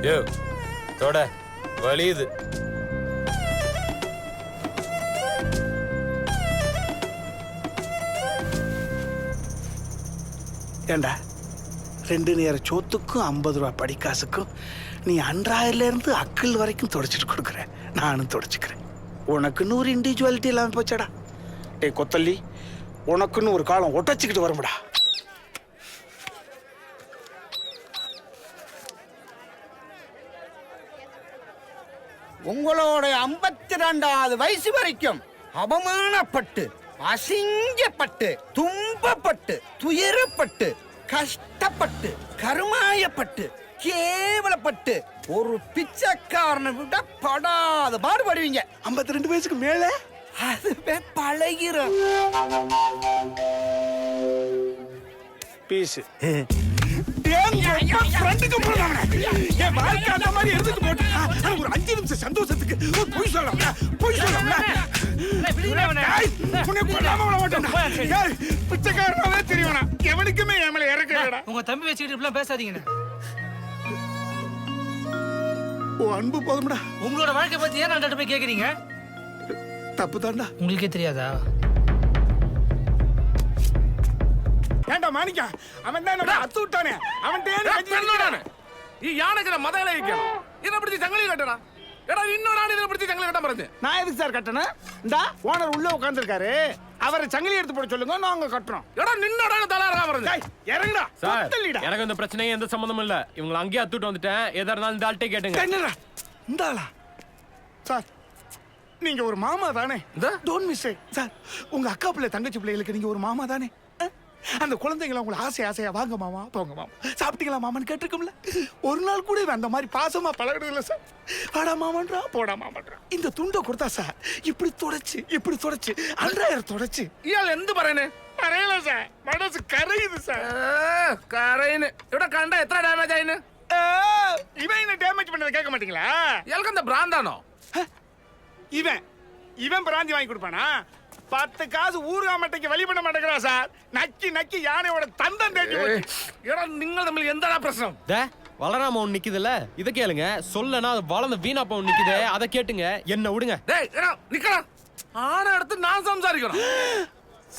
யோ தொட வலியுது. ஏண்டா 2 நேர சோத்துக்கும் 50 ரூபா படிக்காசுக்கும் நீ அன்றாயிலிருந்து அக்கல் வரைக்கும் தொடச்சிட்டு கொடுக்குற. நானும் தொடச்சிக்கிறேன். உனக்குன்னு ஒரு இண்டிவிஜுவாலிட்டி இல்லாமல் போச்சடா. டே கொத்தல்லி, உனக்குன்னு ஒரு காலம் ஒட்டச்சிக்கிட்டு வரும்டா. உங்களோட 52வது வயசு வரைக்கும் அவமானப்பட்டு, அசிங்கப்பட்டு, துன்பப்பட்டு, துயரப்பட்டு, கஷ்டப்பட்டு, கருமாயப்பட்டு, கேவலப்பட்டு ஒரு பிச்சைக்காரனை விட படாத பாடுபடுவீங்க. 52 வயசுக்கு மேல அதுவே பழகிரும். பீஸு ஒரு 5 நிமிஷம் சந்தோஷத்துக்கு பொய் சொல்லலாம். பிச்சைக்காரனாவே தெரியவனா எவனுக்குமே ஏமல இறக்கடா. உங்க தம்பி வச்சுக்கிட்டு இப்படிலாம் பேசாதீங்கண்ணே. ஓ அன்பு போதும்டா. உங்களோட வாழ்க்கை பத்தி ஏன் நான் போய் கேக்குறீங்க? தப்பு தான்டா. உங்களுக்கே தெரியாதா? ஏண்டா மாணிக்கா, அவன் தான் அத்து விட்டானே. அவன் யானைக்கிற மதையில வைக்கணும். இதை பிடிச்சி சங்கிலி கட்டணா. ஏடா இன்னொரு ஆள் இதை பிடிச்சி சங்கிலி கட்ட மறந்து. நான் எதுக்கு சார் கட்டணும்? இந்தா ஓனர் உள்ள உட்கார்ந்திருக்காரு. அவரை சங்கிலி எடுத்து போட சொல்லுங்க, நாங்க கட்டுறோம். ஏடா நின்னோட தலாரா மறந்து. இறங்குடா. சார், எனக்கு இந்த பிரச்சனையே எந்த சம்பந்தமும் இல்ல. இவங்களை அங்கேயே அத்துட்டு வந்துட்டேன். எதா இருந்தாலும் இந்த ஆள்கிட்டே கேட்டுங்க. என்னடா இந்த ஆளா? சார் நீங்க ஒரு மாமா தானே? Don't miss it. சார் உங்க அக்கா பிள்ளை தங்கச்சி பிள்ளைகளுக்கு நீங்க ஒரு மாமா தானே? அந்த குழந்தைங்களை உங்களை ஆசையா வாங்க மாமா, போங்க மாமா, சாப்பிட்டீங்களா மாமான்னு கேட்டிருக்கோம்ல. ஒரு நாள் கூட அந்த மாதிரி பாசமா பழகினது இல்லை சார். வாடா மாமான்றா, போடா மாமான்றா. இந்த துண்டை கொடுத்தா சார் இப்படி தொடச்சு அன்றாயிரம் தொடச்சு இயாள் எந்த பறையனு பரையல சார். மனசு கரையுது சார். கரையனு இவட கண்டா எத்தனை டேமேஜ் ஆயின்னு? இவன் என்ன டேமேஜ் பண்ணதை கேட்க மாட்டீங்களா? எனக்கு அந்த பிராந்தானோ இவன் பிராந்தி வாங்கி கொடுப்பானா? 10 காசு ஊர்காமட்டைக்கு வழி பண்ண மாட்டேங்கிறா சார். நக்கி யானையோட தந்தம் தேடி. நீங்கள் தமிழ் எந்தடா பிரச்சனை? வளராம ஒண்ணு நிக்குதுல்ல, இதை கேளுங்க. சொல்லனா அது வளர்ந்த வீணாப்ப ஒண்ணு நிக்குது, அதை கேட்டுங்க. என்ன விடுங்க. நிக்கலாம் ஆனா எடுத்து நான் சம்சாரிக்கிறோம்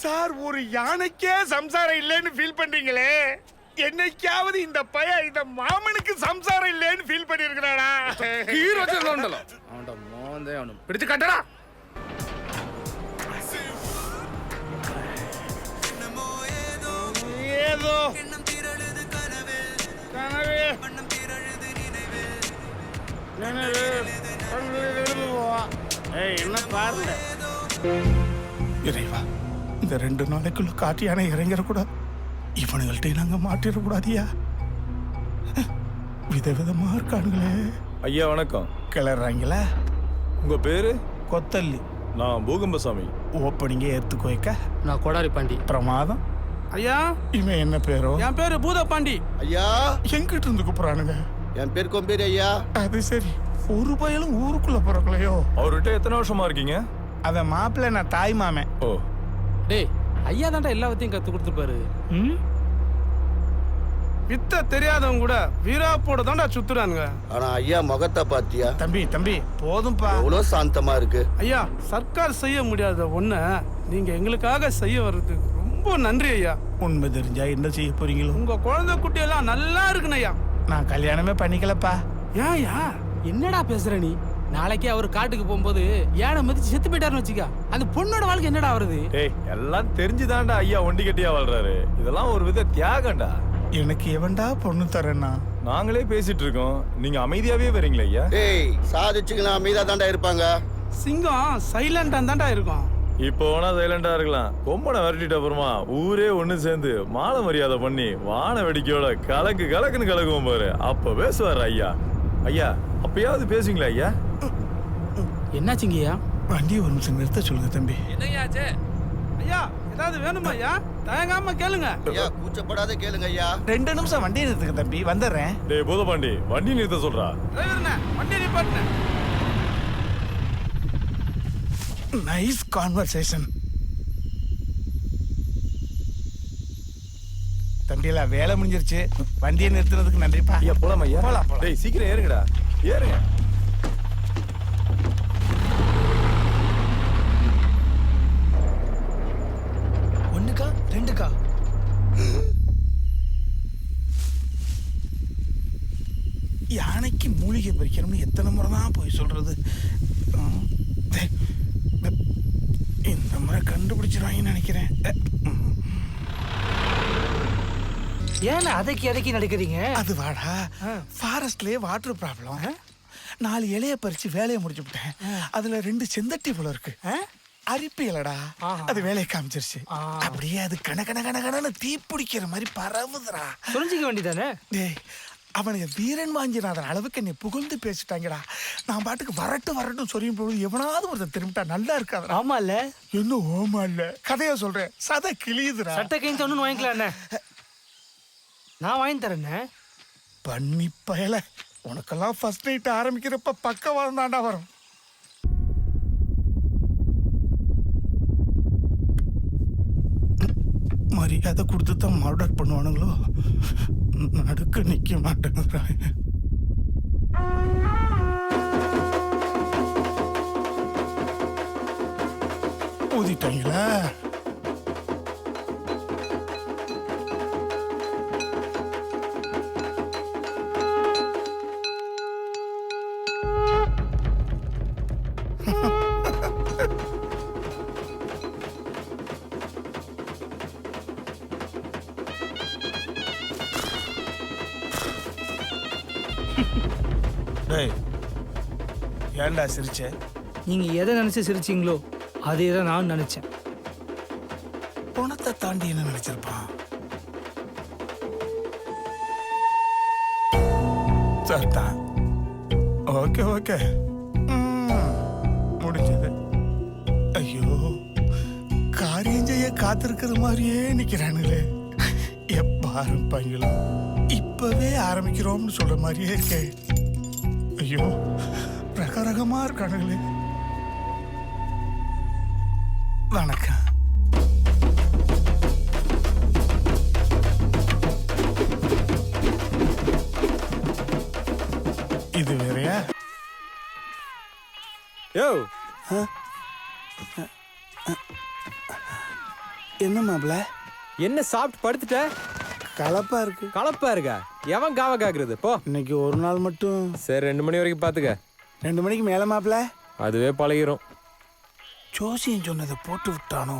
சார். ஒரு யானைக்கே சம்சாரம் இல்லைன்னு ஃபீல் பண்றீங்களே, என்னைக்காவது இந்த பையன் இந்த மாமனுக்கு சம்சாரம் இல்லைன்னு ஃபீல் பண்ணிருக்கிறானா? ஹீரோ சொல்லண்டல அவன்ட மோந்தே அவன பிடிச்சு கட்டடா. ஏதோ என்ன பாருங்க. இறைவா, இந்த 2 நாளைக்குள்ள காட்டு யானை இறங்கிடக்கூடாது. இவனுங்கள்ட்ட நாங்க மாட்டிடக்கூடாதியா. விதவிதமா இருக்கானுங்களே. ஐயா வணக்கம். கிளறாங்களா? உங்க பேரு? கொத்தல்லி. நான் பூகம்பசாமி. ஓப்பனிங்க ஏத்துக்கோய்க்க. நான் கொடாரி பாண்டி. பிரமாதம். ஐயா இவன் என்ன பேரோ? என் பேரு பூத பாண்டி. ஐயா எங்கிட்ட இருந்து கூப்பிடுறானுங்க? என் பேர் கொம்பேரி ஐயா. அது சரி, ஒரு பயலும் ஊருக்குள்ள பிறக்கலையோ? அவர்கிட்ட எத்தனை வருஷமா இருக்கீங்க? அத மாப்பிள்ள நான் தாய் மாமன். ஓ டேய், ஐயா தான்டா எல்லாத்தையும் கத்து கொடுத்துப்பாரு. வித்த தெரியாதவங்க கூட வீராப்போட தான்டா சுத்துறானுங்க. ஆனா ஐயா முகத்தை பாத்தியா? தம்பி போதும்பா. எவ்வளவு சாந்தமா இருக்கு. ஐயா, சர்க்கார் செய்ய முடியாத ஒண்ண நீங்க எங்களுக்காக செய்ய வர்றது ரொம்ப நன்றி ஐயா. உண்மை தெரிஞ்சா என்ன செய்ய போறீங்களோ? உங்க குழந்தை குட்டி எல்லாம் நல்லா இருக்குன்னு ஐயா. நான் கல்யாணமே பண்ணிக்கலப்பா. ஏன்யா என்னடா பேசுற நீ? நாளைக்கே அவர் காட்டுக்கு போகும்போது யானை மிதிச்சு செத்து போயிட்டாருன்னு வச்சுக்கா, அந்த பொண்ணோட வாழ்க்கை என்னடா வருது? டேய், எல்லாம் தெரிஞ்சுதான்டா ஐயா ஒண்டி கட்டியா வாழ்றாரு. இதெல்லாம் ஒரு வித தியாகம்டா. எனக்கு எவன்டா பொண்ணு தரேன்னா? நாங்களே பேசிட்டு இருக்கோம், நீங்க அமைதியாவே வரீங்களா ஐயா? டேய், சாதிச்சுக்கலாம் அமைதியா தாண்டா இருப்பாங்க. சிங்கம் சைலண்டா தான்டா இருக்கும். இப்போ வேணா சைலண்டா இருக்கலாம். கொம்பனை விரட்டிட்டு அப்புறமா ஊரே ஒண்ணு சேர்ந்து மான மரியாதை பண்ணி வான வெடிக்கையோட கலக்குன்னு கலக்குவோம் பாரு, அப்ப பேசுவாரு ஐயா. ஐயா அப்பயாவது பேசுங்களா ஐயா? என்னாச்சுங்கய்யா? வண்டி ஒரு நிமிஷம் நிறுத்த சொல்லுங்க தம்பி. என்னையாச்சே? ஐயா ஏதாவது வேணுமா ஐயா? தயங்காம கேளுங்க. ஐயா கூச்சப்படாத கேளுங்க ஐயா. 2 நிமிஷம் வண்டி நிறுத்துங்க தம்பி, வந்துடுறேன். டேய் பூதபாண்டி வண்டி நிறுத்த சொல்றா. டிரைவர்ண்ணே, வண்டி நிப்பாட்டுண்ணே. Nice conversation. தம்பியெல்லாம் வேலை முடிஞ்சிருச்சு. வண்டியை நிறுத்துறதுக்கு நன்றிப்பா. ஐயா போலாம் ஐயா. போலாம், போலாம். டேய் சீக்கிரம் ஏறுங்கடா, ஏறுங்க. ஒண்ணுக்கா 2கா? யானைக்கு மூலிகை பறிக்கணும்னு எத்தனை முறை தான் போய் சொல்றது? டேய், இந்த முறை கண்டுபிடிச்சிருவாங்கன்னு நினைக்கிறேன். ஏன் அதக்கி நடக்கிறீங்க? அது வாடா, ஃபாரஸ்ட்லயே வாட்டர் ப்ராப்ளம். 4 இலைய பறிச்சு வேலையை முடிச்சு விட்டேன். அதுல 2 செந்தட்டி போல இருக்கு. அரிப்பு இலடா, அது வேலையை காமிச்சிருச்சு. அப்படியே அது கணக்கணன்னு தீ பிடிக்கிற மாதிரி பரவுதுடா. புரிஞ்சிக்க வேண்டியதானே? டேய், அவனுக்கு வீரன் வாஞ்சினாதன் அளவுக்கு என்னை புகழ்ந்து பேசிட்டாங்கடா. நான் பாட்டுக்கு வரட்டும் சொல்லியும் போது எவனாவது ஒருத்தன் திரும்பிட்டா நல்லா இருக்காதுடா. ஆமா இல்ல? இன்னும் ஓமா இல்ல, கதையா சொல்றேன். சதை கிளியுதுடா. சட்டை கைந்து ஒண்ணு வாங்கிக்கலாம். நான் வாங்கி தரேண்ணே. பண்ணி பயல, உனக்கெல்லாம் ஃபர்ஸ்ட் நைட் ஆரம்பிக்கிறப்ப பக்கவாதம் தாண்டா வரும். மரியாதை கொடுத்து தான் மர்டர் பண்ணுவானுங்களோ? நடுக்க நிக்க மாட்டேங்கிறாங்க. ஊதிட்டாங்களா? டேய், ஏன்டா சிரிச்ச? நீங்க எதை நினைச்சு சிரிச்சீங்களோ அதே தான் நான் நினைச்சேன். பணத்தை தாண்டி என்ன நினைச்சிருப்பான்? சரிதான். ஓகே முடிஞ்சது. ஐயோ, காரியம் செய்ய காத்திருக்கிற மாதிரியே நிக்கிறானுங்களே. எப்ப ஆரம்பிப்பாங்களோ? இப்பவே ஆரம்பிக்கிறோம்னு சொல்ற மாதிரியே இருக்கே. ஐயோ, ரகரகமா இருக்கானுங்களே. வணக்கம். இது வேறையா? யோ, என்ன மாப்பிள்ள? என்ன சாப்பிட்டு படுத்துட்ட? கலப்பா இருக்கு. கலப்பா இருக்கா? எவன் காவ காக்குறது? போ. இன்னைக்கு ஒரு நாள் மட்டும். சரி, 2 மணி வரைக்கும் பாத்துக்க. 2 மணிக்கு மேல மாப்பிள்ள? அதுவே பழகிரும். ஜோசியன் சொன்னதை போட்டு விட்டானோ?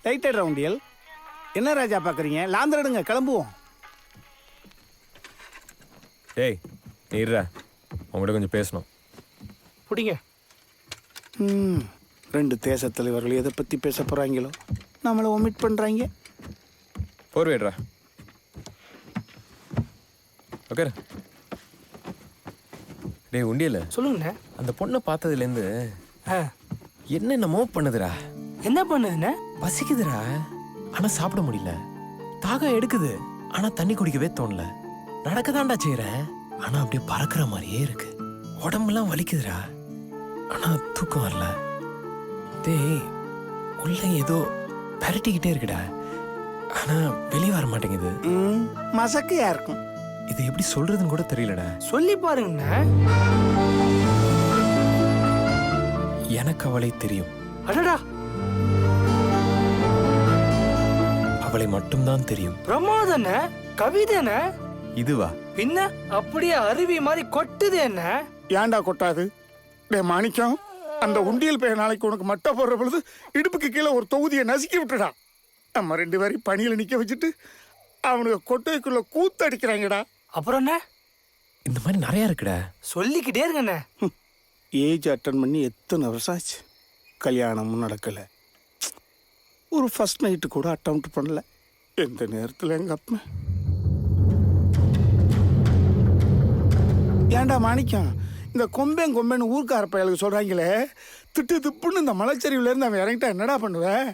லைட்டட் ரவுண்டியல். என்ன ராஜா பாக்குறீங்க? லாந்தரடுங்க, கிளம்புவோம். டேய் நீ இருடா, உங்கள்கிட்ட கொஞ்சம் பேசணும். பிடிங்க. 2 தேச தலைவர்கள் எதை பத்தி பேச போறாங்களோ நம்மளை ஒமிட் பண்றாங்க. போர்வேட்ரா. ஓகே. டேய் உண்டியல சொல்லுங்கண்ணே. அந்த பொண்ணை பார்த்ததுலேருந்து என்னென்னமோ பண்ணுதுடா. என்ன பண்ணுதுண்ணே? பசிக்குதுடா, ஆனா சாப்பிட முடியல. தாகம் எடுக்குது, ஆனா தண்ணி குடிக்கவே தோணல. நடக்கதான்டா செய்யறேன், ஆனா அப்படியே பறக்கிற மாதிரியே இருக்கு. உடம்பெல்லாம் வலிக்குதுடா, ஆனா தூக்கம் வரல. டேய் உள்ள ஏதோ பரட்டிக்கிட்டே இருக்குடா, ஆனா வெளியே வர மாட்டேங்குது. மசக்கையா இருக்கும். இது எப்படி சொல்றதுன்னு கூட தெரியலடா. சொல்லி பாருங்கண்ணே. எனக்கு அவளை தெரியும். அடடா, அவளை மட்டும்தான் தெரியும். பிரமாதண்ணே, கவிதைண்ணே. இதுவா? பின்ன அப்படியே அருவி மாதிரி கொட்டுது. என்ன ஏன்டா கொட்டாது? டே மாணிக்கம், அந்த உண்டியல் பையன் நாளைக்கு உனக்கு மட்டை போடுற பொழுது இடுப்புக்கு கீழே ஒரு தொகுதியை நசுக்கி விட்டுடா. நம்ம 2 பேரையும் பணியில நிக்க வச்சுட்டு அவனுக்கு கொட்டைக்குள்ள கூத்தடிக்கிறாங்கடா. அப்புறம் என்ன? இந்த மாதிரி நிறைய இருக்குடா. சொல்லிக்கிட்டே இருக்கண்ணே. ஏஜ் அட்டன் பண்ணி எத்தனை வருஷம் ஆச்சு, கல்யாணமும் நடக்கல. ஒரு ஃபர்ஸ்ட் நைட்டு கூட அட்டம் பண்ணல. எந்த நேரத்தில் எங்க அப்பா. ஏன்டா மாணிக்கம், இந்த கொம்பேன்னு ஊர்க்கார பயலுக்கு சொல்றாங்களே, திட்டு திப்புன்னு இந்த மலைச்சரிவுல இருந்து அவன் இறங்கிட்டா என்னடா பண்ணுவேன்?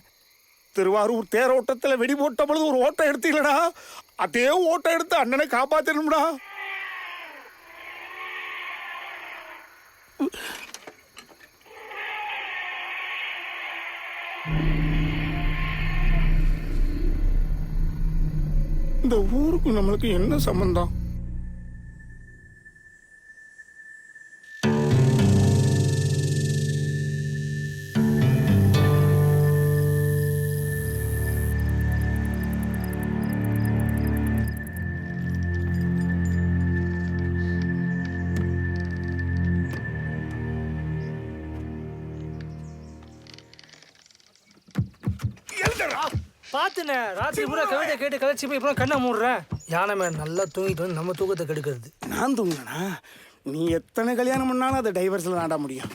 திருவாரூர் தேரோட்டத்தில் வெடி போட்ட பொழுது ஒரு ஓட்டம் எடுத்தீங்களடா, அதே ஓட்டம் எடுத்து அண்ணனை காப்பாத்தணும்டா. இந்த ஊருக்கு நம்மளுக்கு என்ன சம்பந்தம்? பாத்துனே ராத்திரி பூரா கவிதை கேட்டு கலைச்சி போய் இப்போ கண்ணை மூடுறேன். யானை மேல நல்லா தூங்கிட்டு வந்து நம்ம தூக்கத்தை கெடுக்கிறது. நான் தூங்கினா நீ எத்தனை கல்யாணம் பண்ணாலும் அதை டைவர்ஸில் நாட முடியும்.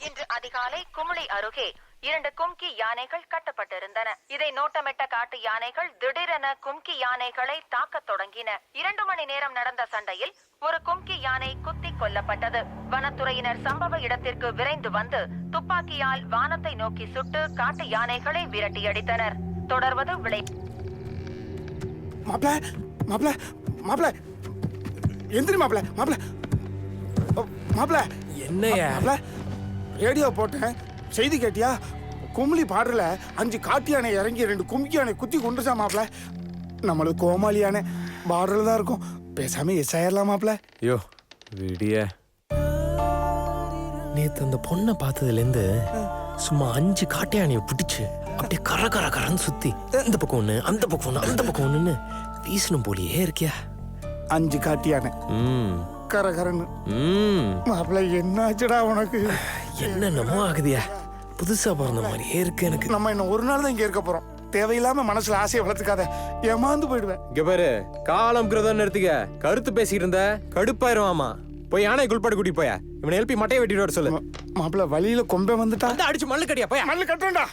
இன்று அதிகாலை குமுளி அருகே 2 கும்கி யானைகள் கட்டப்பட்டிருந்தன. இதை நோட்டமிட்ட காட்டு யானைகள் திடீரென கும்கி யானைகளை தாக்கத் தொடங்கின. 2 மணி நேரம் நடந்த சண்டையில் ஒரு கும்கி யானை குத்தி கொல்லப்பட்டது. வனத்துறையினர் சம்பவ இடத்திற்கு விரைந்து வந்து துப்பாக்கியால் வானத்தை நோக்கி சுட்டு காட்டு யானைகளை விரட்டியடித்தனர். தொடர்வது விளை. என்னையா ரேடியோ போட்டேன், செய்தி கேட்டியா? கும்ளி பாடல 5 காட்டு யானை இறங்கி 2 கும்கி யானை குத்தி கொண்டுச்சா மாப்ள. நம்மளுக்கு கோமாளி யானை பார்டர்ல தான் இருக்கும். பேசாம எஸ் ஆயிரலாம் மாப்ள. யோ விடிய. நேத்து அந்த பொண்ணை பார்த்ததுலேருந்து சும்மா 5 காட்டு யானையை பிடிச்சு அப்படியே கரன்னு சுத்தி இந்த பக்கம் ஒண்ணு அந்த பக்கம் ஒண்ணு அந்த பக்கம் ஒண்ணுன்னு வீசணும் போலியே இருக்கியா? 5 காட்டு யானை கரன்னு. மாப்ள என்னாச்சுடா உனக்கு? என்னென்னமோ ஆகுதியா, புதுசா பிறந்த மாதிரியே இருக்கு எனக்கு. நம்ம இன்னும் ஒரு நாள் தான் இங்க இருக்க போறோம். தேவையில்லாம மனசுல ஆசையை வளர்த்துக்காத, ஏமாந்து போயிடுவேன். இங்க பாரு, காலம் நிறுத்திக்க. கருத்து பேசிட்டு இருந்த கடுப்பாயிருவாமா. போய் யானை குள்பாடு கூட்டி போயா. இவனை எழுப்பி மட்டையை வெட்டிட்டு வர சொல்லு. மாப்பிள்ள வழியில கொம்பை வந்துட்டா அடிச்சு மல்லு கடியா போயா. மல்லு கட்டுறா,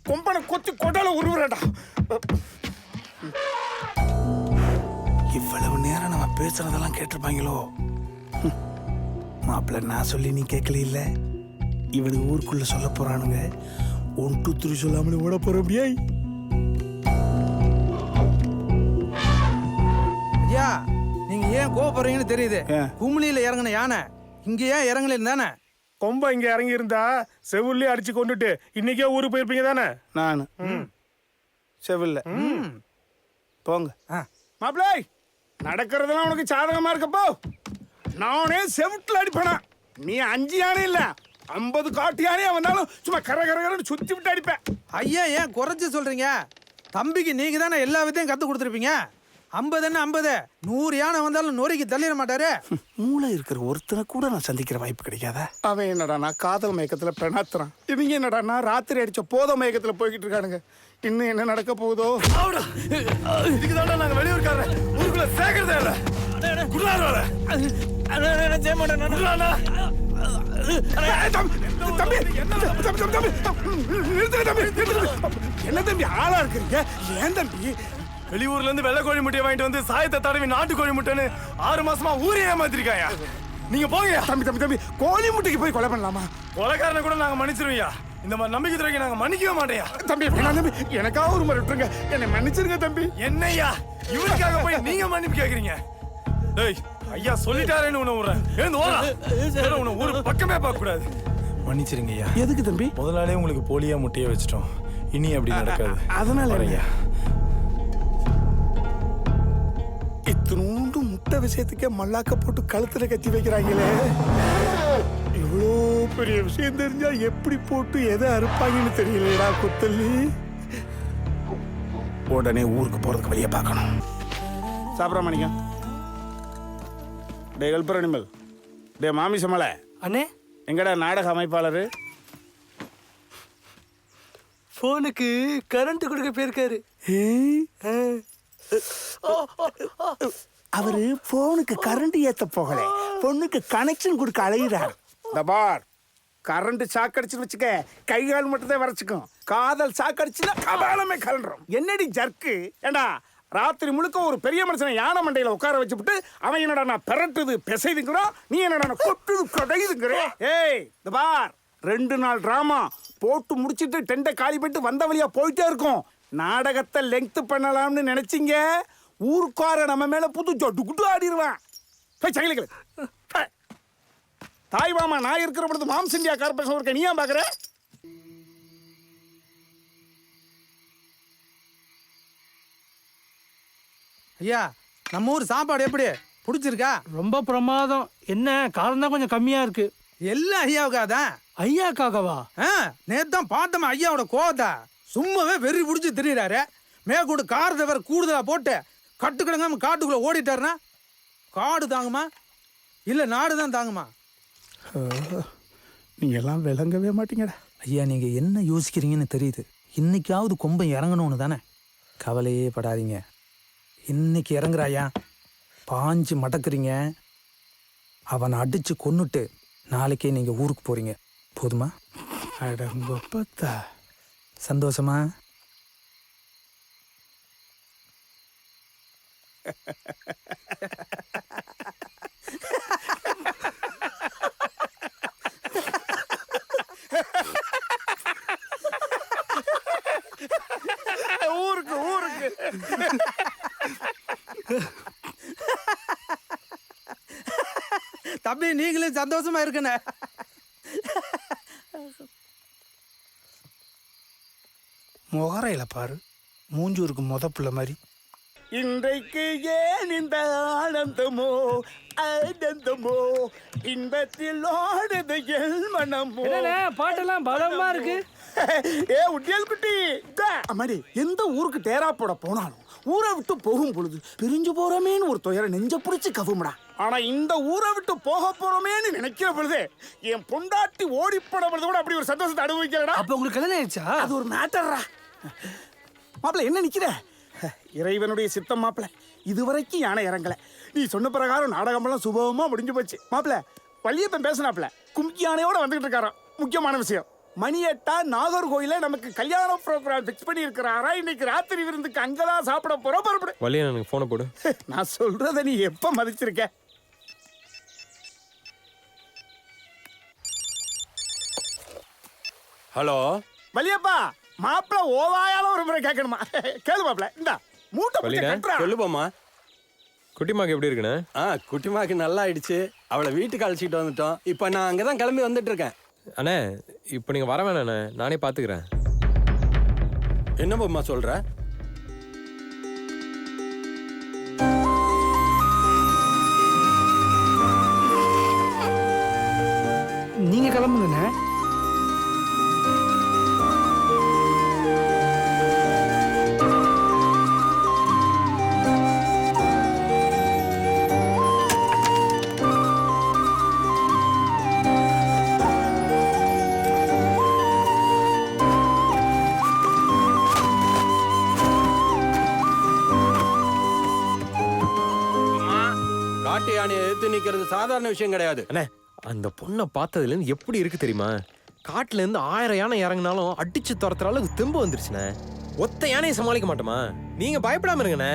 கொம்பனை கொத்தி கொட்டால உருவுறடா. இவ்வளவு நேரம் நம்ம பேசுறதெல்லாம் கேட்டிருப்பாங்களோ? மாப்பிள்ள நான் சொல்லி நீ கேட்கல இல்ல, இவனுக்கு ஊருக்குள்ள சொல்ல போறானுங்க. 1 2 3 சொல்லாமலே ஓட போற அப்படியா? ஐயா, நீங்க ஏன் கோபப்படுறீங்கன்னு தெரியுது. குமுளியில இறங்கின யானை இங்க ஏன் இறங்கல தானே? கொம்ப இங்க இறங்கி இருந்தா செவுள்ளே அடிச்சு கொண்டுட்டு இன்னைக்கே ஊருக்கு போயிருப்பீங்க தானே? நான் செவில்ல போங்க. மாப்பிள்ளை, நடக்கிறதெல்லாம் உனக்கு சாதகமா இருக்கப்போ. நானே செவிட்டுல அடிப்பேனா? நீ 5 யானை இல்ல 50 காட்டு யானையா வந்தாலும் சும்மா கரன்னு சுத்தி விட்டு அடிப்பேன். ஐயா, ஏன் குறைச்சு சொல்றீங்க? தம்பிக்கு நீங்க தானே எல்லா விதையும் கத்து கொடுத்துருப்பீங்க. 50 என்ன 50, 100 யானை வந்தாலும் நொறுக்கி தள்ளிட மாட்டாரு. மூளை இருக்கிற ஒருத்தனை கூட நான் சந்திக்கிற வாய்ப்பு கிடைக்காதா? அவன் என்னடா காதல் மயக்கத்துல பெணாத்துறான். இவங்க என்னடா ராத்திரி அடிச்ச போத மயக்கத்துல போய்கிட்டு இருக்கானுங்க. இன்னும் என்ன நடக்க போகுதோ? இதுக்குதான்டா நாங்க வெளியூர்காரர் ஊருக்குள்ள சேர்க்கறதே இல்ல. குடுறாரா என்ன தம்பி ஆளா இருக்கிறீங்க? ஏன் தம்பி வெளியூர்ல இருந்து வெள்ளை கோழி முட்டையை வாங்கிட்டு வந்து சாயத்தை தடவி நாட்டு கோழி முட்டைன்னு 6 மாசமா ஊரே ஏமாத்திருக்காயா. நீங்க போங்க. தம்பி கோழி முட்டைக்கு போய் கொலை பண்ணலாமா? கொலைக்காரனை கூட நாங்க மன்னிச்சிருவோம். இந்த மாதிரி நம்பிக்கை துறைக்கு நாங்க மன்னிக்கவே மாட்டேயா. தம்பி தம்பி, எனக்காக ஒரு முறை விட்டுருங்க, என்னை மன்னிச்சிருங்க தம்பி. என்னையா இவருக்காக போய் நீங்க மன்னிப்பு கேக்குறீங்க? டேய், ஐயா சொல்லிட்டாரேன்னு உன்னை விடுறேன். எழுந்து ஓடா. உன்னை ஊரு பக்கமே பார்க்க கூடாது. மன்னிச்சிருங்க ஐயா. எதுக்கு தம்பி? முதலாளே உங்களுக்கு போலியா முட்டையை வச்சிட்டோம். இனி அப்படி நடக்காது. அதனால ஐயா இத்தினூண்டு முட்டை விஷயத்துக்கே மல்லாக்க போட்டு கழுத்துல கத்தி வைக்கிறாங்களே. இவ்வளோ பெரிய விஷயம் தெரிஞ்சா எப்படி போட்டு எதை அறுப்பாங்கன்னு தெரியலடா குத்தல்லி. உடனே ஊருக்கு போறதுக்கு வழியை பார்க்கணும். சாப்பிட்ற மணிக்கம். டே கல்பர் அனிமல், டே மாமிசமலை அண்ணே, எங்கடா நாடக அமைப்பாளர்? போனுக்கு கரண்ட் கொடுக்க போயிருக்காரு. அவரு போனுக்கு கரண்ட் ஏத்த போகல, பொண்ணுக்கு கனெக்ஷன் கொடுக்க அலையிறாரு. இந்த பார், கரண்ட் சாக்கடிச்சுன்னு வச்சுக்க, கை கால் மட்டும் தான் வரைச்சுக்கும். காதல் சாக்கடிச்சுன்னா கபாலமே கலண்டுரும். என்னடி ஜர்க்கு? ஏண்டா ராத்திரி முழுக்க ஒரு பெரிய மனுஷனை யானை மண்டையில உட்கார வச்சுட்டு அவன் என்னடா நான் பெரட்டுது பெசைதுங்கிறோம், நீ என்னடா கொட்டுது கடையுதுங்கிற. ஏய் இந்த பார், 2 நாள் டிராமா போட்டு முடிச்சிட்டு டெண்டை காலி பண்ணிட்டு வந்த வழியா போயிட்டே இருக்கும். நாடகத்தை லெங்க் பண்ணலாம்னு நினைச்சிங்க, ஊருக்கார நம்ம மேல புது சொட்டு குட்டு ஆடிடுவான். போய் சங்கிலிக்கல. தாய் மாமா நான் இருக்கிற பொழுது மாம்ஸ் இந்தியா கார்பரேஷன் இருக்க, நீ ஏன் பாக்குற? ஐயா, நம்ம ஊர் சாப்பாடு எப்படி பிடிச்சிருக்கா? ரொம்ப பிரமாதம். என்ன காரம் தான் கொஞ்சம் கம்மியா இருக்கு. எல்லாம் ஐயாவுக்காதான். ஐயாக்காகவா? நேத்து தான் பார்த்தோம் ஐயாவோட கோவத்தை. சும்மாவே வெறி பிடிச்சி திரியிறாரு. மேற்கொண்டு காரத்தை வேற கூடுதலா போட்டு கட்டுக்கிடங்க காட்டுக்குள்ள ஓடிட்டாருன்னா காடு தாங்குமா இல்ல நாடு தான் தாங்குமா? நீங்க எல்லாம் விளங்கவே மாட்டீங்கடா. ஐயா, நீங்க என்ன யோசிக்கிறீங்கன்னு தெரியுது. இன்னைக்காவது கொம்பம் இறங்கணும்னு தானே. கவலையே படாதீங்க. இன்னைக்கு இறங்குறாயா, பாஞ்சு மடக்குறீங்க, அவனை அடிச்சு கொன்னுட்டு நாளைக்கே நீங்க ஊருக்கு போறீங்க. போதுமா? அடங்கப்பத்தா, சந்தோஷமா? ஊருக்கு ஊருக்கு. தம்பி, நீங்களும் சந்தோஷமா இருக்குண்ணே. முகரையில பாரு, மூஞ்சூருக்கு புள்ள மாதிரி. இன்றைக்கு ஏன் இந்த ஆனந்தமோ ஆனந்தமோ, இன்பத்தில் ஓடுது என் மனமோ. பாட்டெல்லாம் பலமா இருக்கு. ஏ உட்டியல் குட்டி, அம்மாடி, எந்த ஊருக்கு டேரா போட போனாலும் ஊரை விட்டு போகும் பொழுது பிரிஞ்சு போறோமேன்னு ஒரு துயரை நெஞ்ச பிடிச்சு கவுமுடா. ஆனா இந்த ஊரை விட்டு போக போறோமேன்னு நினைக்கிற பொழுது என் பொண்டாட்டி ஓடிப்பட பொழுது கூட அப்படி ஒரு சந்தோஷத்தை அனுபவிக்கிறடா. அப்ப உங்களுக்கு கல்யாணம் ஆயிடுச்சா? அது ஒரு மேட்டர்ரா. மாப்பிள்ள என்ன நிக்கிற? இறைவனுடைய சித்தம் மாப்பிள்ள. இதுவரைக்கும் யானை இறங்கல. நீ சொன்ன பிரகாரம் நாடகமெல்லாம் சுபமா முடிஞ்சு போச்சு. மாப்பிள்ள வள்ளியப்பன் பேசினாப்ல, கும்கி யானையோட வந்துகிட்டு இருக்காராம். முக்கியமான விஷயம், மணி 8 நாகர்கோயில நமக்கு கல்யாண ப்ரோக்ராம் ஃபிக்ஸ் பண்ணி இருக்கிறாரா. இன்னைக்கு ராத்திரி விருந்துக்கு அங்கதான் சாப்பிட போறோம். புறப்படு. வழியா எனக்கு போனை போடு. நான் சொல்றத நீ எப்ப மதிச்சிருக்க? ஹலோ வள்ளியப்பா, மாப்பிள்ள ஓவாயால ஒரு முறை கேட்கணுமா? கேளு மாப்பிள்ள. இந்த மூட்டை பிடிச்ச கட்டுறா. சொல்லுப்போம்மா. குட்டிமாக்கு எப்படி இருக்குண்ணே? குட்டிமாக்கு நல்லா ஆயிடுச்சு. அவளை வீட்டுக்கு அழைச்சிட்டு வந்துட்டோம். இப்போ நான் அங்கதான் கிளம்பி வந்துட்டு இருக்கேன். அண்ணே, இப்போ நீங்க வர வேணாண்ணே, நானே பாத்துக்கிறேன். என்னப்பா சொல்ற? நீங்க கிளம்புங்கண்ணே. காட்டு யானையை எதிர்த்து நிக்கிறது சாதாரண விஷயம் கிடையாது. அண்ணே, அந்த பொண்ணை பார்த்ததுல இருந்து எப்படி இருக்கு தெரியுமா? காட்டுல இருந்து 1000 யானை இறங்கினாலும் அடிச்சு துரத்துற அளவுக்கு தெம்பு வந்துருச்சுண்ணே. ஒத்த யானையை சமாளிக்க மாட்டோமா? நீங்க பயப்படாம இருங்கண்ணே.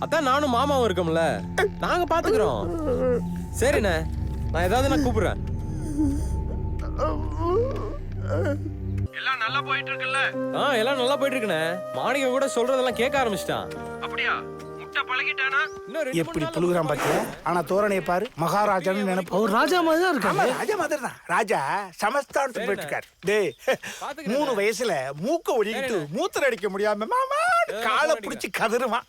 அதான் நானும் மாமாவும் இருக்கோம்ல, நாங்க பாத்துக்கிறோம். சரிண்ணே, நான் ஏதாவது நான் கூப்பிடுறேன். எல்லாம் நல்லா போயிட்டு இருக்குல்ல? எல்லாம் நல்லா போயிட்டு இருக்குண்ணே. மாணிக்க கூட சொல்றதெல்லாம் கேட்க ஆரம்பிச்சிட்டான். அப்படியா? முட்டை பழகிட்டானா? எப்படி புழுகுறான் பாத்தியா? ஆனா தோரணையை பாரு, மகாராஜான்னு நினைப்பு. அவர் ராஜா மாதிரி தான் இருக்காரு. ராஜா மாதிரி தான். ராஜா சமஸ்தானத்துக்கு போயிட்டு இருக்காரு. டேய், 3 வயசுல மூக்க ஒடிக்கிட்டு மூத்திர அடிக்க முடியாம மாமா காலை பிடிச்சி கதறுவான்.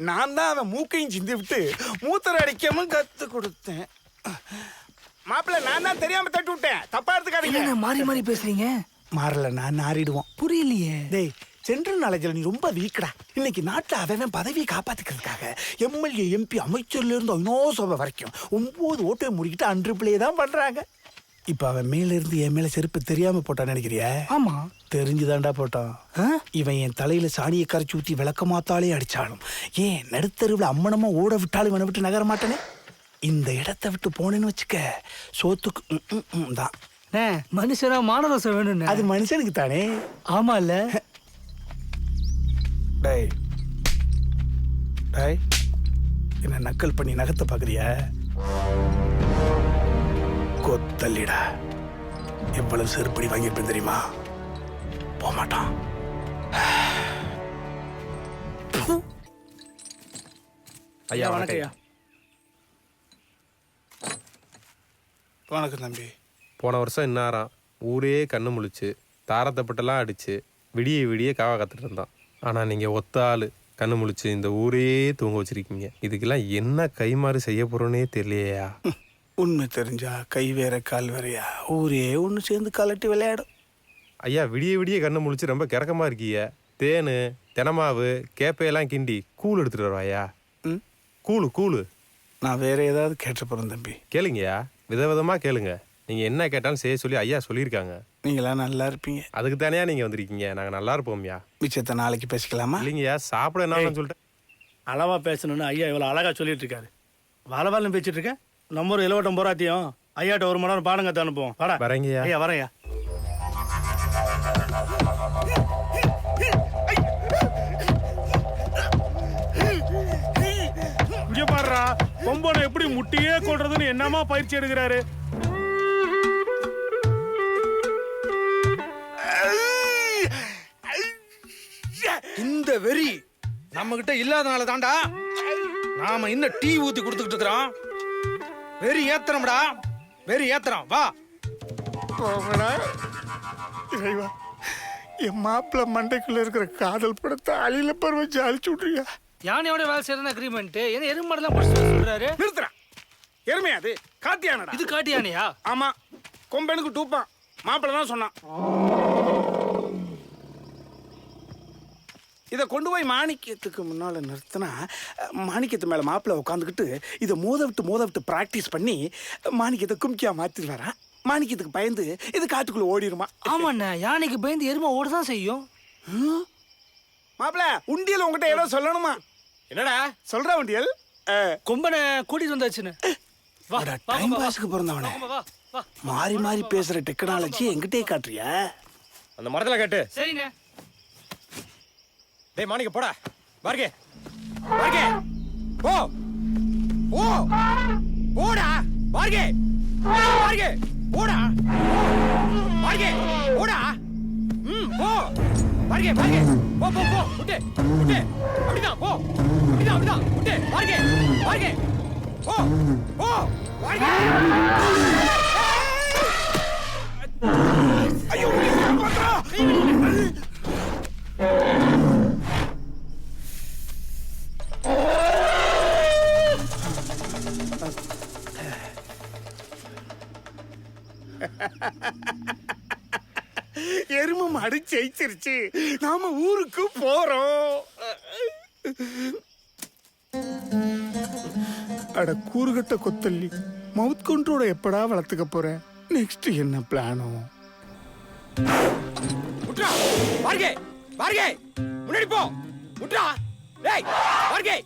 நான் தான் அவன் மூக்கையும் சிந்தி விட்டு மூத்திர அடிக்கவும் கத்து கொடுத்தேன். மாப்பிள்ள நான் தான் தெரியாம தட்டி விட்டேன், தப்பா எடுத்துக்காதீங்க. மாறி மாறி பேசுறீங்க. மாறல, நான் நாரிடுவோம். புரியலையே. டேய், ஜென்ரல் நாலேஜ்ல நீ ரொம்ப வீக்கடா. இன்னைக்கு நாட்டுல அவன் பதவியை காப்பாத்திக்கிறதுக்காக எம்எல்ஏ எம்பி அமைச்சர்ல இருந்து ஐநோ சபை வரைக்கும் 9 ஓட்டை முடிக்கிட்டு அன்று பிள்ளையே தான் பண்றாங்க. இப்ப அவன் மேல இருந்து என் மேல செருப்பு தெரியாம போட்டான்னு நினைக்கிறியா? ஆமா. தெரிஞ்சுதான்டா போட்டான். இவன் என் தலையில சாணியை கரைச்சி ஊத்தி விளக்க மாத்தாலே அடிச்சாலும், ஏன் நடுத்தருவில் அம்மனமா ஓட விட்டாலும் இவனை விட்டு நகர மாட்டேனே. இந்த இடத்தை விட்டு போனேன்னு வச்சுக்க, சோத்துக்கு தான். மனுஷனா மானரசம் வேணும். அது மனுஷனுக்கு தானே. ஆமா இல்ல? டேய் டேய், என்ன நக்கல் பண்ணி நகத்தை பாக்குறியா? கொத்தல்லிடா. எவ்வளவு செருப்படி வாங்கியிருப்பேன் தெரியுமா? போகமாட்டான். ஐயா வணக்கம் ஐயா. வணக்கம் தம்பி. போன வருஷம் இன்னாராம் ஊரே கண்ணு முழிச்சு தாரத்தப்பட்டெல்லாம் அடிச்சு விடிய விடிய காவா காத்துட்டு இருந்தான். ஆனால் நீங்கள் ஒத்த ஆள் கண்ணு முழிச்சு இந்த ஊரே தூங்க வச்சிருக்கீங்க. இதுக்கெல்லாம் என்ன கைமாறு செய்ய போகிறோன்னே தெரியலையா? உண்மை தெரிஞ்சா கை வேற கால் வேறையா ஊரே ஒன்று சேர்ந்து கலட்டி விளையாடும். ஐயா விடிய விடிய கண்ணு முழிச்சு ரொம்ப கிறக்கமாக இருக்கீங்க. தேன் தெனமாவு கேப்பையெல்லாம் கிண்டி கூழ் எடுத்துகிட்டு வருவாயா? கூழு கூழு. நான் வேற ஏதாவது கேட்டு போகிறேன் தம்பி. கேளுங்கய்யா, விதவிதமாக கேளுங்க. நீங்கள் என்ன கேட்டாலும் செய்ய சொல்லி ஐயா சொல்லியிருக்காங்க. நீங்களாம் நல்லா இருப்பீங்க. அதுக்கு தானே நீங்கள் வந்திருக்கீங்க. நாங்கள் நல்லா இருப்போம்யா. மிச்சத்தை நாளைக்கு பேசிக்கலாமா? இல்லைங்கய்யா, சாப்பிட என்னன்னு சொல்லிட்டேன். அளவா பேசணும்னு ஐயா இவ்வளோ அழகா சொல்லிட்டு இருக்காரு. வளவாலும் பேசிட்டு இருக்கேன். நம்ம ஒரு இலவட்டம் போராத்தியம் ஐயாட்ட 1 மணி நேரம் பாடம் கற்று அனுப்புவோம். வாடா. வரேங்கய்யா. ஐயா வரையா. இங்க பாடுறா, பொம்பனை எப்படி முட்டியே கொள்றதுன்னு என்னமா பயிற்சி எடுக்கிறாரு. இந்த வெறி நம்ம கிட்ட இல்லாதனால தான்டா நாம இன்னும் டீ ஊத்தி கொடுத்துக்கிட்டு இருக்கிறோம். வெறி ஏத்துறோம்டா, வெறி ஏத்துறோம். வா போங்கடா. இறைவா, என் மாப்பிள்ள மண்டைக்குள்ள இருக்கிற காதல் படத்தை அழியில பருவ அழிச்சு விட்றியா? யானையோட வேலை செய்யறது அக்ரிமெண்ட் என்ன எருமாடெல்லாம் பிடிச்சி சொல்றாரு? நிறுத்துறா. எருமையா அது? காட்டியானடா. இது காட்டு யானையா? ஆமா, கொம்பனுக்கு டூப்பான். மாப்பிள்ள தான் சொன்னான். இதை கொண்டு போய் மாணிக்கத்துக்கு முன்னால நிறுத்தினா மாணிக்கத்து மேல மாப்பிள்ள உட்காந்துக்கிட்டு இதை மோத விட்டு பிராக்டிஸ் பண்ணி மாணிக்கத்தை கும்கியா மாத்திட்டு வரான். மாணிக்கத்துக்கு பயந்து இது காட்டுக்குள்ள ஓடிடுமா? ஆமாண்ணா, யானைக்கு பயந்து எருமை ஓடதான் செய்யும். மாப்பிள்ள, உண்டியல் உங்ககிட்ட ஏதோ சொல்லணுமா? என்னடா சொல்ற உண்டியல்? கொம்பனை கூட்டிட்டு வந்தாச்சுன்னு. டைம் பாஸ்க்கு பிறந்தவனே, மாறி மாறி பேசுற டெக்னாலஜி எங்கிட்டே காட்டுறியா? அந்த மரத்துல கேட்டு. சரிண்ணே. டேய் மாணிக்க போடா. வார்கே வார்கே போ ஓ போடா. வார்கே வார்கே போடா. வார்கே போடா. போ வார்கே வார்கே போ போ போ. விட்டு விட்டு அப்படிதான் போ. அப்படிதான் விட்டு. வார்கே வார்கே போ போ. வார்கே. ஐயோ, காப்பாத்துறா. எருமை மாடு ஜெயிச்சிருச்சு. நாம ஊருக்கு போறோம். அட கூறுகட்ட கொத்தல்லி, மவுத் கண்ட்ரோல எப்படா வளர்த்துக்க போறேன்? நெக்ஸ்ட் என்ன பிளானோ? முட்ரா வார்கே வார்கே முன்னாடி போ. முட்ரா டேய் வார்கே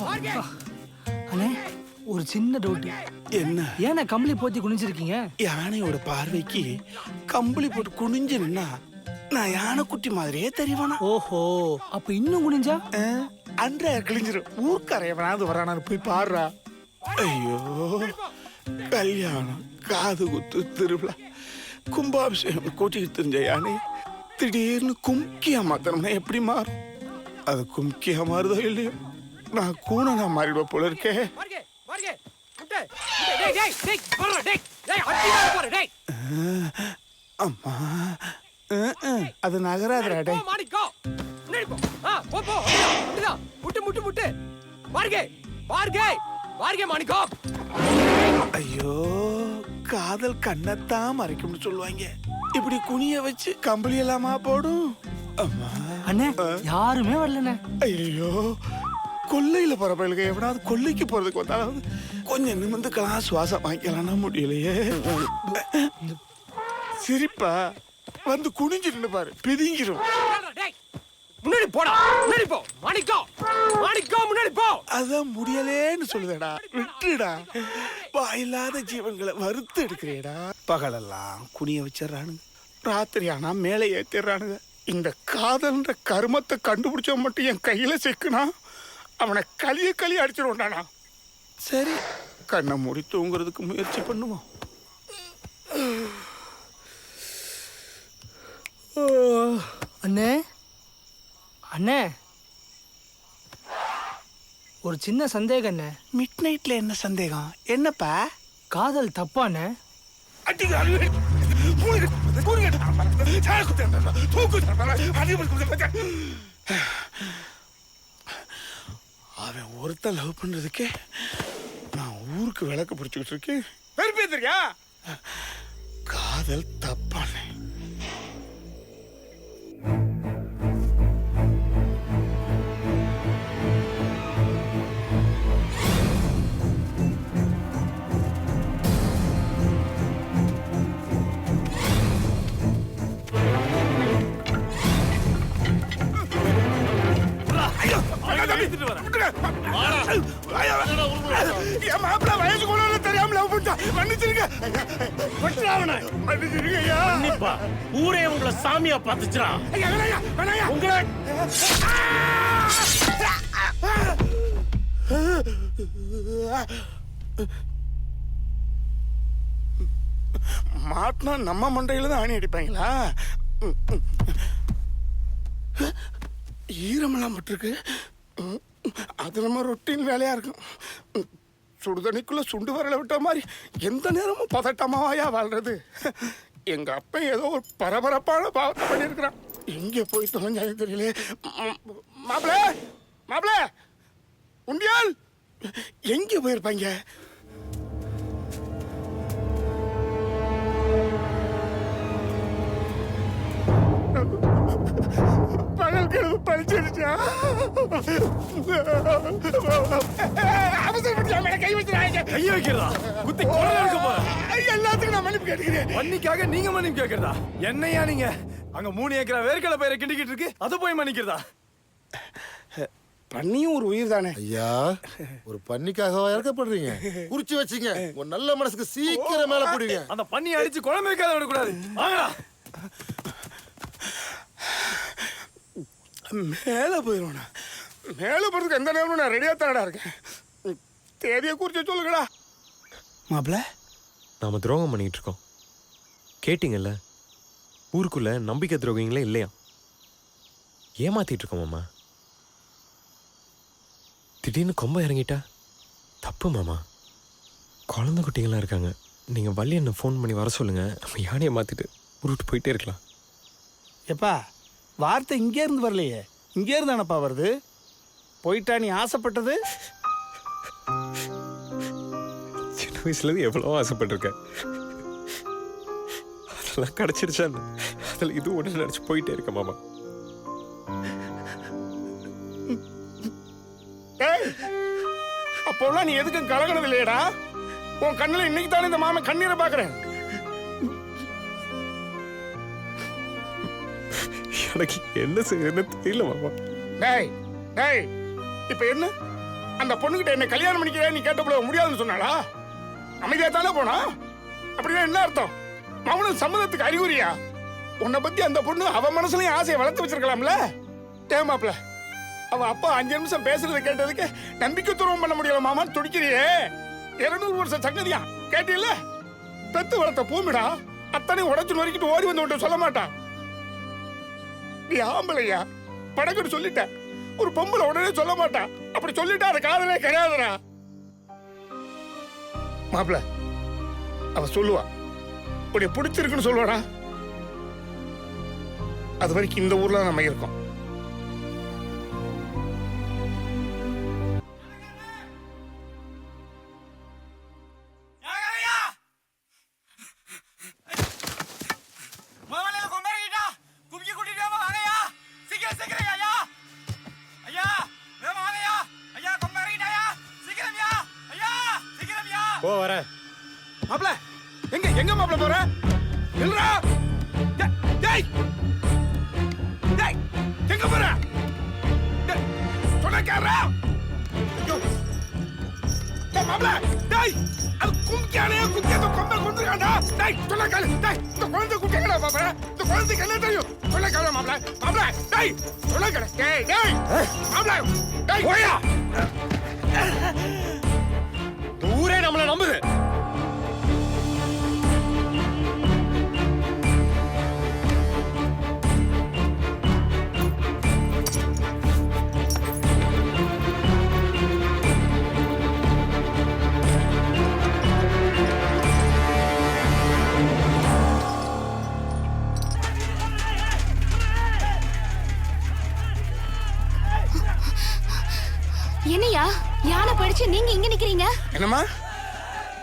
வார்கே. அண்ணே, ஒரு சின்ன டவுட். என்ன? ஏன்னா கம்பளி போத்தி குனிஞ்சிருக்கீங்க? யானையோட பார்வைக்கு கம்பளி போட்டு குனிஞ்சு நின்னா நான் யானைக்குட்டி மாதிரியே தெரியவானா? ஓஹோ, அப்ப இன்னும் குனிஞ்சா அன்றே கிழிஞ்சிரும். ஊர்க்கரையவனாவது வரானான்னு போய் பாடுறா. ஐயோ, கல்யாணம், காது குத்து, திருவிழா, கும்பாபிஷேகம் கூட்டிகிட்டு தெரிஞ்ச யானை திடீர்னு கும்கியா மாத்தணும்னா எப்படி மாறும்? அது கும்கியா மாறுதோ இல்லையோ, நான் கூணனா மாறிடுவ போல இருக்கே. வார்கே வார்கே முட்டை டேய் டேய் டேய் போடா டேய் டேய் அடிடா போற டேய். அம்மா, அது நகராதடா டேய். போ மாணிக்கோ முன்னாடி போ. போ போ. அப்படிதான் முட்டு முட்டு முட்டு. வார்கே வார்கே வார்கே மாணிக்கோ. ஐயோ, காதல் கண்ணத்தான் மறைக்கும்னு சொல்லுவாங்க. இப்படி குனிய வச்சு கம்பளி எல்லாமா போடும். அம்மா. அண்ணே, யாருமே வரலண்ணே. ஐயோ, கொல்லையில போற பயிலுக்கு எவனாவது கொல்லைக்கு போறதுக்கு வந்தாலும் கொஞ்சம் நிமிந்துக்கலாம், சுவாசம் வாங்கிக்கலாம்னா முடியலையே. சிரிப்பா வந்து குனிஞ்சிருந்து பாரு, பிதிங்கிரும். முன்னாடி போடா, முன்னாடி போ. மாணிக்கம், மாணிக்கம், முன்னாடி போ. அதான் முடியலேன்னு சொல்லுதடா, விட்டுடா. வாயில்லாத ஜீவன்களை வறுத்து எடுக்கிறேடா. பகலெல்லாம் குனிய வச்சிடறானுங்க, ராத்திரி ஆனா மேலே ஏத்திடுறானுங்க. இந்த காதல்ன்ற கருமத்தை கண்டுபிடிச்ச மட்டும் என் கையில சிக்குனா அவனை களிய அடிச்சிடுவானா. சரி, கண்ணை மூடி தூங்குறதுக்கு முயற்சி பண்ணுவோம். அண்ணே அண்ணே, ஒரு சின்ன சந்தேகம் அண்ணே. மிட் நைட்ல என்ன சந்தேகம்? என்னப்பா? காதல் தப்பாண்ணே? அவன் ஒருத்தன் லவ் பண்றதுக்கே நான் ஊருக்கு விளக்கு பிடிச்சுக்கிட்டு இருக்கேன். வெறுப்பேத்திரியா? காதல் தப்பான வயசு கூட தெரியாம லவ் பண்ணா மன்னிச்சிருங்க. ஊரே உங்களை சாமியா பார்த்துச்சுடா. உங்களை மாட்டினா நம்ம மண்டையில தான் ஆணி அடிப்பாங்களா? ஈரமெல்லாம் பட்டிருக்கு. அது நம்ம ரொட்டீன் வேலையா இருக்கும். சுடுதண்ணிக்குள்ள சுண்டு வரல விட்ட மாதிரி எந்த நேரமும் பதட்டமாவாயா வாழ்றது. எங்க அப்பா ஏதோ ஒரு பரபரப்பான பாவத்தை பண்ணியிருக்கிறான். எங்கே போய் தொலைஞ்சாலும் தெரியல. மாப்பிள மாப்பிள உண்டியால் எங்கே போயிருப்பாங்க? பகல் கிழமை பறிச்சிருச்சா? கை வச்சிருக்காங்க. கைய வைக்கிறதா? குத்தி கொலை எடுக்க போற. எல்லாத்துக்கும் நான் மன்னிப்பு கேட்கிறேன். மன்னிக்காக நீங்க மன்னிப்பு கேட்கறதா? என்னையா நீங்க? அங்க 3 ஏக்கரா வேர்க்கடலை பயிரை கிண்டிக்கிட்டு இருக்கு, அது போய் மன்னிக்கிறதா? பன்னியும் ஒரு உயிர் தானே ஐயா. ஒரு பன்னிக்காகவா இறக்கப்படுறீங்க? குறிச்சு வச்சுங்க, ஒரு நல்ல மனசுக்கு சீக்கிரம் மேல போடுங்க. அந்த பன்னியை அடிச்சு குழம்பு வைக்காத விடக்கூடாது. வாங்கடா. மேலே போயிடுவேண்ணா. மேலே போகிறதுக்கு எந்த நேரமும் நான் ரெடியாக தானடா இருக்கேன். தேதியை குறித்து சொல்லுங்கடா. மாப்பிள்ள, நாம துரோகம் பண்ணிட்டு இருக்கோம். கேட்டீங்கல்ல, ஊருக்குள்ள நம்பிக்கை துரோகிங்களே இல்லையா? ஏமாத்திட்டு இருக்கோம் மாமா. திடீர்னு கொம்ப இறங்கிட்டா தப்பு மாமா. குழந்தை குட்டிங்களாம் இருக்காங்க. நீங்க வள்ளி என்ன ஃபோன் பண்ணி வர சொல்லுங்க, நம்ம யானையை மாத்திட்டு உருட்டு போயிட்டே இருக்கலாம். எப்பா, வார்த்தை இங்கே இருந்து வரலையே, இங்கே இருந்தானப்பா வருது. போயிட்டா நீ ஆசைப்பட்டது? சின்ன வயசுலேருந்து எவ்வளோ ஆசைப்பட்டிருக்கேன். அதெல்லாம் கிடச்சிருச்சான்னு அதில் இது ஒன்று நினச்சி போயிட்டே இருக்கேன் மாமா. அப்போல்லாம் நீ எதுக்கும் கலகனது இல்லையடா. உன் கண்ணில் இன்னைக்கு தானே இந்த மாமன் கண்ணீரை பார்க்குறேன். எனக்கு என்ன செய்யறதுன்னு தெரியல மாமா. டேய் டேய், இப்ப என்ன? அந்த பொண்ணுகிட்ட என்ன கல்யாணம் பண்ணிக்கிறேன் நீ கேட்டப்போ முடியாதுன்னு சொன்னாளா? அமைதியா தானே போனா? அப்படின்னா என்ன அர்த்தம்? அவனும் சம்மதத்துக்கு அறிகுறியா? உன்னை பத்தி அந்த பொண்ணு அவ மனசுலயும் ஆசையை வளர்த்து வச்சிருக்கலாம்ல? ஏமாப்ல, அவ அப்பா 5 நிமிஷம் பேசுறதை கேட்டதுக்கு நம்பிக்கை துரோகம் பண்ண முடியல மாமான்னு துடிக்கிறியே. 200 வருஷம் சங்கதியா கேட்டீல்ல? பெத்து வளர்த்த பூமிடா, அத்தனை உடச்சு நொறுக்கிட்டு ஓடி வந்து சொல்ல மாட்டான். நீ ஆம்பளையா படக்குன்னு சொல்லிட்ட. ஒரு பொம்பளை உடனே சொல்ல மாட்டான். அப்படி சொல்லிட்டா அது காதலே கிடையாதுடா. மாப்பிள, அவ சொல்லுவா உடைய பிடிச்சிருக்குன்னு சொல்லுவாடா. அது வரைக்கும் இந்த ஊர்ல நம்ம இருக்கோம். போ வரேன். மாப்ள எங்க எங்க மாப்ள போற? இல்லடா. டேய் டேய் எங்க போற? டேய் சொன்னா கேறா. டேய் மாப்ள டேய் அது கும்கியானே கும்கியோ கொம்ப கொண்டுறாடா. டேய் சொன்னா கேளு. டேய் இந்த குழந்தை கும்கியடா மாப்ள. இந்த குழந்தைக்கு என்ன தெரியும்? சொன்னா கேளு மாப்ள. மாப்ள டேய் சொன்னா கேளு. டேய் டேய் மாப்ள டேய் போயா. ஊரே நம்மள நம்புது. என்னையா யானை படிச்சு நீங்க இங்க நிக்கிறீங்க? என்னம்மா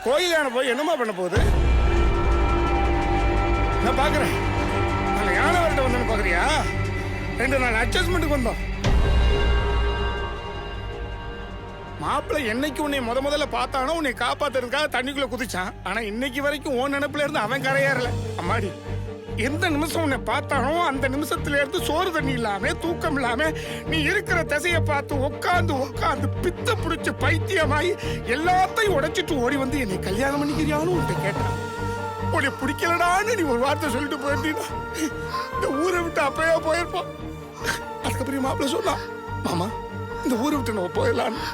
கோயில் யானை போய் என்னம்மா பண்ண போகுது? நான் பாக்குறேன். நாங்க யானை வரட்ட வந்தோன்னு பாக்குறியா? 2 நாள் அட்ஜஸ்ட்மெண்ட்டுக்கு வந்தோம். மாப்பிள்ளை என்னைக்கு உன்னை முதல்ல பார்த்தானோ உன்னை காப்பாத்துறதுக்காக தண்ணிக்குள்ள குதிச்சான். ஆனா இன்னைக்கு வரைக்கும் உன் நினைப்புல இருந்து அவன் கரையேறல. அம்மாடி எந்த நிமிஷம் உன்னை பார்த்தானோ அந்த நிமிஷத்துல இருந்து சோறு தண்ணி இல்லாம தூக்கம் இல்லாம நீ இருக்கிற திசைய பார்த்து உட்காந்து பித்த புடிச்சு பைத்தியமாயி எல்லாத்தையும் உடைச்சிட்டு ஓடி வந்து என்னை கல்யாணம் பண்ணிக்கிறியான்னு உன்கிட்ட கேட்டான். உன்னை பிடிக்கலடான்னு நீ ஒரு வார்த்தை சொல்லிட்டு போயிருந்தீங்கன்னா இந்த ஊரை விட்டு அப்பயே போயிருப்போம். அதுக்கப்புறம் மாப்பிள்ள சொன்னான், மாமா இந்த ஊரை விட்டு நம்ம போயிடலான்னு.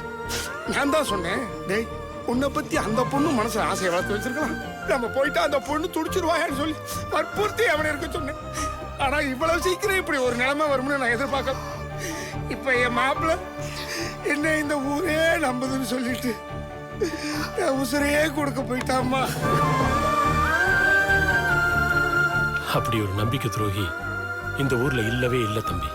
நான் தான் சொன்னேன், டேய் உன்னை பத்தி அந்த பொண்ணு மனசுல ஆசையை வளர்த்து வச்சிருக்கலாம். நம்ம போயிட்டா அந்த பொண்ணு துடிச்சிருவாயான்னு சொல்லி வற்புறுத்தி அவனை இருக்க சொன்னேன். ஆனா இவ்வளவு சீக்கிரம் இப்படி ஒரு நிலைமை வரும்னு நான் எதிர்பார்க்க. இப்ப என் மாப்பிள்ள என்ன இந்த ஊரே நம்புதுன்னு சொல்லிட்டு உசுரையே கொடுக்க போயிட்டாம்மா. அப்படி ஒரு நம்பிக்கை துரோகி இந்த ஊர்ல இல்லவே இல்லை தம்பி.